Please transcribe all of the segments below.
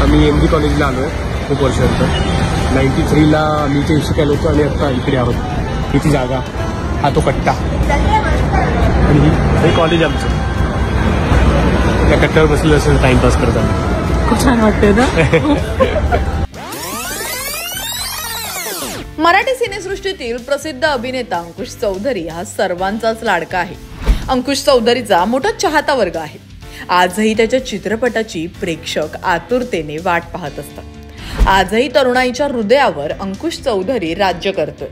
मी MD कॉलेजला आलो आहे खूप वर्षानंतर. 93ला मी इथे शिकायला होतो आणि आता इकडे आहोत. ही ती जागा, हा तो कट्टा आणि हे कॉलेज आमचं. त्या कट्ट्यावर बसलेलं असेल टाइमपास करताना. खूप छान वाटतंय ना. मराठी सिनेसृष्टीतील प्रसिद्ध अभिनेता अंकुश चौधरी हा सर्वांचाच लाडका आहे. अंकुश चौधरीचा मोठा चाहता वर्ग आहे. आजही त्याच्या चित्रपटाची प्रेक्षक आतुरतेने वाट पाहत असतात. आजही तरुणाईच्या हृदयावर अंकुश चौधरी राज्य करतोय.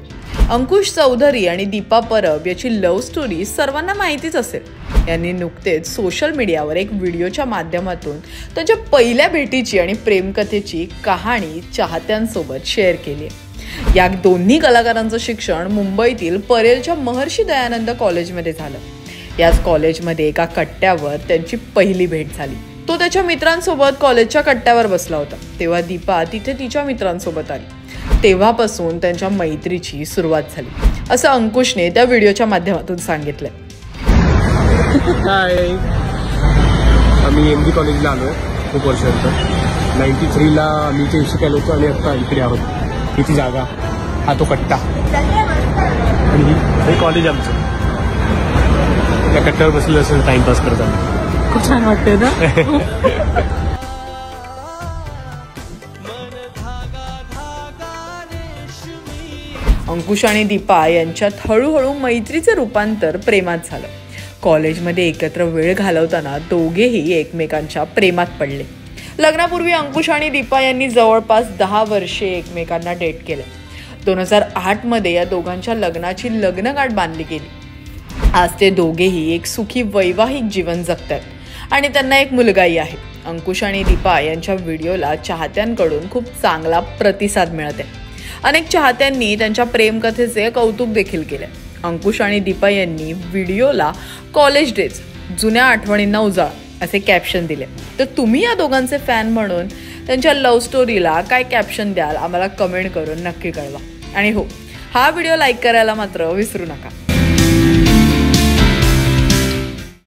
अंकुश चौधरी आणि दीपा परब याची लव्ह स्टोरी सर्वांना माहितीच असेल. यांनी नुकतेच सोशल मीडियावर एक व्हिडिओच्या माध्यमातून त्यांच्या पहिल्या भेटीची आणि प्रेमकथेची कहाणी चाहत्यांसोबत शेअर केली. या दोन्ही कलाकारांचं शिक्षण मुंबईतील परेलच्या महर्षी दयानंद कॉलेजमध्ये झालं. याच कॉलेजमध्ये एका कट्ट्यावर त्यांची पहिली भेट झाली. तो त्याच्या मित्रांसोबत कॉलेजच्या कट्ट्यावर बसला होता. तेव्हा दीपा तिथे तिच्या मित्रांसोबत आली. तेव्हापासून त्यांच्या मैत्रीची सुरुवात झाली, असं अंकुशने त्या व्हिडिओच्या माध्यमातून सांगितलंय. हाय, आम्ही MD कॉलेजला आलो आहे खूप वर्षानंतर. 93ला मी इथे शिकायला होतो आणि आता इकडे आहोत. ही ती जागा, हा तो कट्टा आणि हे कॉलेज आमचं. त्या कट्ट्यावर बसलेलं असेल टाइमपास करताना. खूप छान वाटतंय ना. अंकुश आणि दीपा यांच्यात हळूहळू मैत्रीचे रूपांतर प्रेमात झालं. कॉलेजमध्ये एकत्र वेळ घालवताना दोघेही एकमेकांच्या प्रेमात पडले. लग्नापूर्वी अंकुश आणि दीपा यांनी जवळपास 10 वर्षे एकमेकांना डेट केलं. 2008 मध्ये या दोघांच्या लग्नाची लग्नगाठ बांधली गेली. आज ते दोघेही एक सुखी वैवाहिक जीवन जगतात आणि त्यांना एक मुलगाही आहे. अंकुश आणि दीपा यांच्या व्हिडिओला चाहत्यांकडून खूप चांगला प्रतिसाद मिळत आहे. अनेक चाहत्यांनी त्यांच्या प्रेमकथेचे कौतुक देखील केले. अंकुश आणि दीपा यांनी व्हिडिओला कॉलेज डेज, जुन्या आठवणींना उजाळा असे कॅप्शन दिले. तर तुम्ही या दोघांचे फॅन म्हणून त्यांच्या लव्ह स्टोरीला काय कॅप्शन द्याल आम्हाला कमेंट करून नक्की कळवा. आणि हो, हा व्हिडिओ लाईक करायला मात्र विसरू नका.